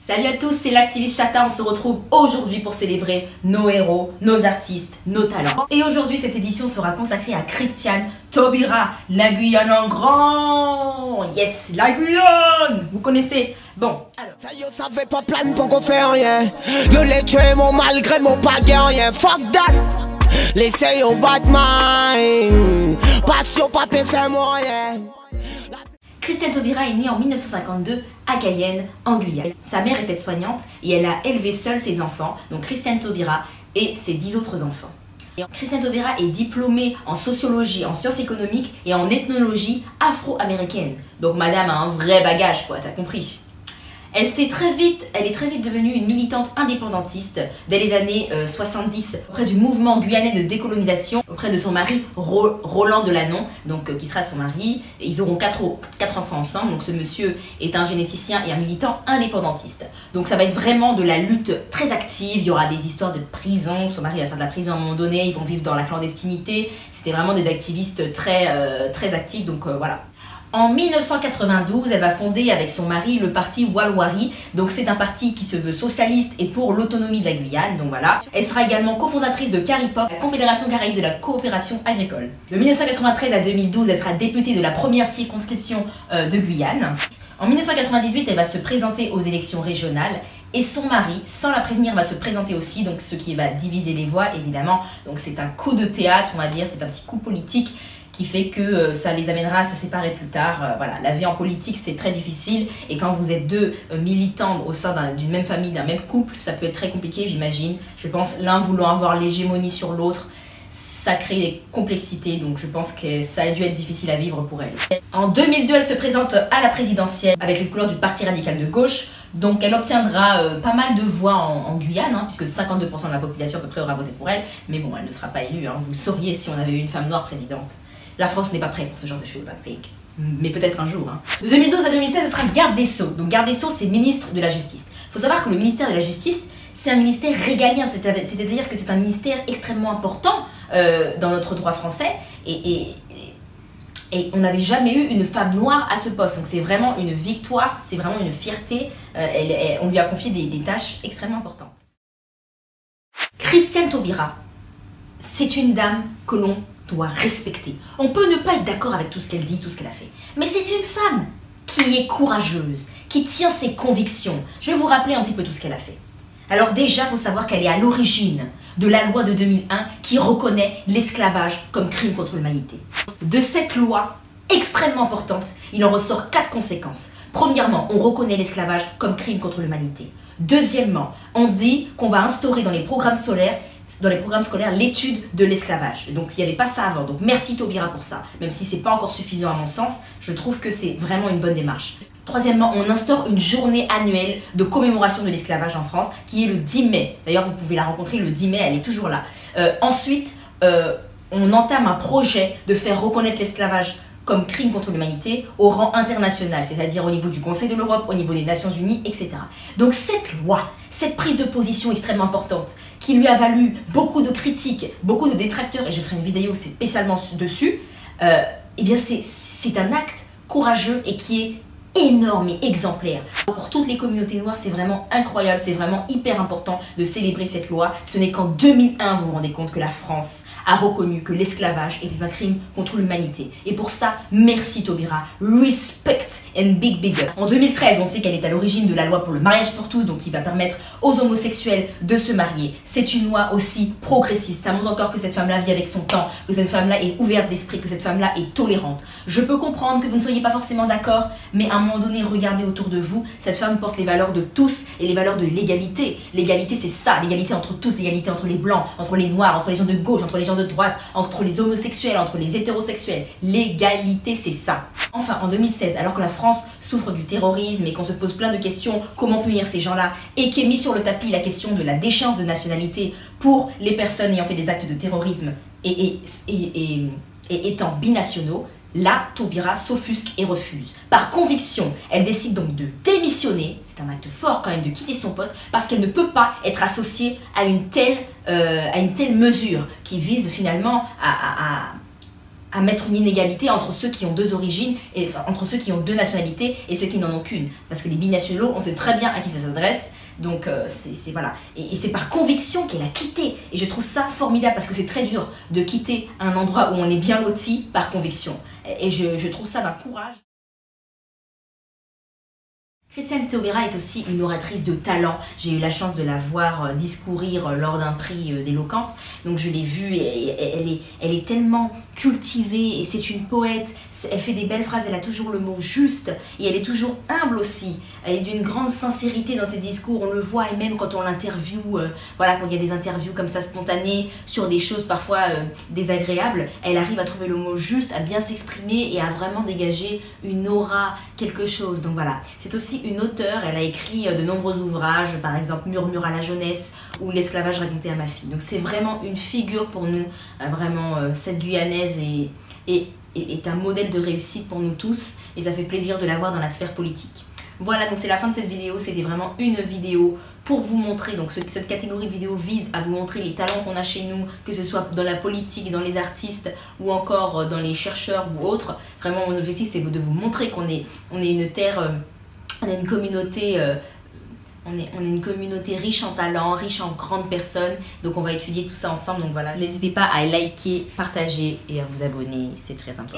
Salut à tous, c'est l'activiste Chata, on se retrouve aujourd'hui pour célébrer nos héros, nos artistes, nos talents. Et aujourd'hui, cette édition sera consacrée à Christiane Taubira, la Guyane en grand. Yes, la Guyane. Vous connaissez? Bon, alors... Ça y est, ça fait pas plan pour qu'on fait rien. Je l'ai tué, mon malgré mon pas rien. Fuck that. Laissez au Batman. Passion, papier, fait-moi rien. Christiane Taubira est née en 1952 à Cayenne, en Guyane. Sa mère est aide-soignante et elle a élevé seule ses enfants, donc Christiane Taubira et ses 10 autres enfants. Christiane Taubira est diplômée en sociologie, en sciences économiques et en ethnologie afro-américaine. Donc madame a un vrai bagage, quoi, t'as compris. Elle est très vite devenue une militante indépendantiste dès les années 70 auprès du mouvement guyanais de décolonisation, auprès de son mari Roland Delanon, donc qui sera son mari. Et ils auront quatre enfants ensemble. Donc ce monsieur est un généticien et un militant indépendantiste. Donc ça va être vraiment de la lutte très active. Il y aura des histoires de prison. Son mari va faire de la prison à un moment donné. Ils vont vivre dans la clandestinité. C'était vraiment des activistes très actifs. Donc voilà. En 1992, elle va fonder avec son mari le parti Walwari. Donc c'est un parti qui se veut socialiste et pour l'autonomie de la Guyane. Donc voilà. Elle sera également cofondatrice de CARIPOC, la Confédération Caraïbe de la coopération agricole. De 1993 à 2012, elle sera députée de la première circonscription de Guyane. En 1998, elle va se présenter aux élections régionales. Et son mari, sans la prévenir, va se présenter aussi, donc ce qui va diviser les voix évidemment. Donc c'est un coup de théâtre, on va dire, c'est un petit coup politique qui fait que ça les amènera à se séparer plus tard. Voilà, la vie en politique c'est très difficile et quand vous êtes deux militants au sein d'une même famille, d'un même couple, ça peut être très compliqué, j'imagine. Je pense l'un voulant avoir l'hégémonie sur l'autre, ça crée des complexités, donc je pense que ça a dû être difficile à vivre pour elle. En 2002, elle se présente à la présidentielle avec les couleurs du Parti radical de gauche. Donc elle obtiendra pas mal de voix en Guyane, hein, puisque 52% de la population à peu près aura voté pour elle. Mais bon, elle ne sera pas élue, hein, vous le sauriez si on avait eu une femme noire présidente. La France n'est pas prête pour ce genre de choses, hein, fake. Mais peut-être un jour. Hein. De 2012 à 2016, elle sera garde des Sceaux. Donc garde des Sceaux, c'est ministre de la Justice. Il faut savoir que le ministère de la Justice, c'est un ministère régalien, c'est-à-dire que c'est un ministère extrêmement important dans notre droit français. Et on n'avait jamais eu une femme noire à ce poste. Donc c'est vraiment une victoire, c'est vraiment une fierté. On lui a confié des tâches extrêmement importantes. Christiane Taubira, c'est une dame que l'on doit respecter. On peut ne pas être d'accord avec tout ce qu'elle dit, tout ce qu'elle a fait. Mais c'est une femme qui est courageuse, qui tient ses convictions. Je vais vous rappeler un petit peu tout ce qu'elle a fait. Alors déjà, il faut savoir qu'elle est à l'origine de la loi de 2001 qui reconnaît l'esclavage comme crime contre l'humanité. De cette loi extrêmement importante, il en ressort 4 conséquences. Premièrement, on reconnaît l'esclavage comme crime contre l'humanité. Deuxièmement, on dit qu'on va instaurer dans les programmes scolaires l'étude de l'esclavage. Donc il n'y avait pas ça avant. Donc merci Taubira pour ça. Même si c'est pas encore suffisant à mon sens, je trouve que c'est vraiment une bonne démarche. Troisièmement, on instaure une journée annuelle de commémoration de l'esclavage en France, qui est le 10 mai. D'ailleurs, vous pouvez la rencontrer le 10 mai, elle est toujours là. Ensuite, on entame un projet de faire reconnaître l'esclavage comme crime contre l'humanité au rang international, c'est-à-dire au niveau du Conseil de l'Europe, au niveau des Nations Unies, etc. Donc cette loi, cette prise de position extrêmement importante, qui lui a valu beaucoup de critiques, beaucoup de détracteurs, et je ferai une vidéo spécialement dessus, eh bien c'est un acte courageux et qui est énorme et exemplaire. Pour toutes les communautés noires, c'est vraiment incroyable, c'est vraiment hyper important de célébrer cette loi. Ce n'est qu'en 2001, vous vous rendez compte que la France a reconnu que l'esclavage était un crime contre l'humanité. Et pour ça, merci Taubira, respect and big up. En 2013, on sait qu'elle est à l'origine de la loi pour le mariage pour tous, donc qui va permettre aux homosexuels de se marier. C'est une loi aussi progressiste. Ça montre encore que cette femme-là vit avec son temps, que cette femme-là est ouverte d'esprit, que cette femme-là est tolérante. Je peux comprendre que vous ne soyez pas forcément d'accord, mais à un moment donné, regardez autour de vous, cette femme porte les valeurs de tous et les valeurs de l'égalité. L'égalité, c'est ça, l'égalité entre tous, l'égalité entre les blancs, entre les noirs, entre les gens de gauche, entre les gens de droite, entre les homosexuels, entre les hétérosexuels. L'égalité, c'est ça. Enfin, en 2016, alors que la France souffre du terrorisme et qu'on se pose plein de questions, comment punir ces gens-là, et qu'est mis sur le tapis la question de la déchéance de nationalité pour les personnes ayant fait des actes de terrorisme et étant binationaux, là, Taubira s'offusque et refuse. Par conviction, elle décide donc de démissionner, c'est un acte fort quand même de quitter son poste, parce qu'elle ne peut pas être associée à une telle mesure qui vise finalement à mettre une inégalité entre ceux qui ont deux origines, et enfin, entre ceux qui ont deux nationalités et ceux qui n'en ont qu'une. Parce que les binationaux, on sait très bien à qui ça s'adresse. Donc voilà. Et c'est par conviction qu'elle a quitté. Et je trouve ça formidable parce que c'est très dur de quitter un endroit où on est bien loti par conviction. Et je trouve ça d'un courage. Christiane Taubira est aussi une oratrice de talent. J'ai eu la chance de la voir discourir lors d'un prix d'éloquence. Donc je l'ai vue et elle est tellement cultivée et c'est une poète. Elle fait des belles phrases, elle a toujours le mot juste et elle est toujours humble aussi. Elle est d'une grande sincérité dans ses discours, on le voit, et même quand on l'interviewe, voilà, quand il y a des interviews comme ça spontanées sur des choses parfois désagréables, elle arrive à trouver le mot juste, à bien s'exprimer et à vraiment dégager une aura, quelque chose. Donc voilà, c'est aussi une auteure, elle a écrit de nombreux ouvrages, par exemple Murmure à la jeunesse ou L'esclavage raconté à ma fille. Donc c'est vraiment une figure pour nous, vraiment cette Guyanaise est un modèle de réussite pour nous tous et ça fait plaisir de la voir dans la sphère politique. Voilà, donc c'est la fin de cette vidéo. C'était vraiment une vidéo pour vous montrer, donc cette catégorie de vidéos vise à vous montrer les talents qu'on a chez nous, que ce soit dans la politique, dans les artistes ou encore dans les chercheurs ou autres. Vraiment mon objectif c'est de vous montrer qu'on est une terre, on est une communauté on est une communauté riche en talents, riche en grandes personnes. Donc on va étudier tout ça ensemble. Donc voilà, n'hésitez pas à liker, partager et à vous abonner, c'est très important.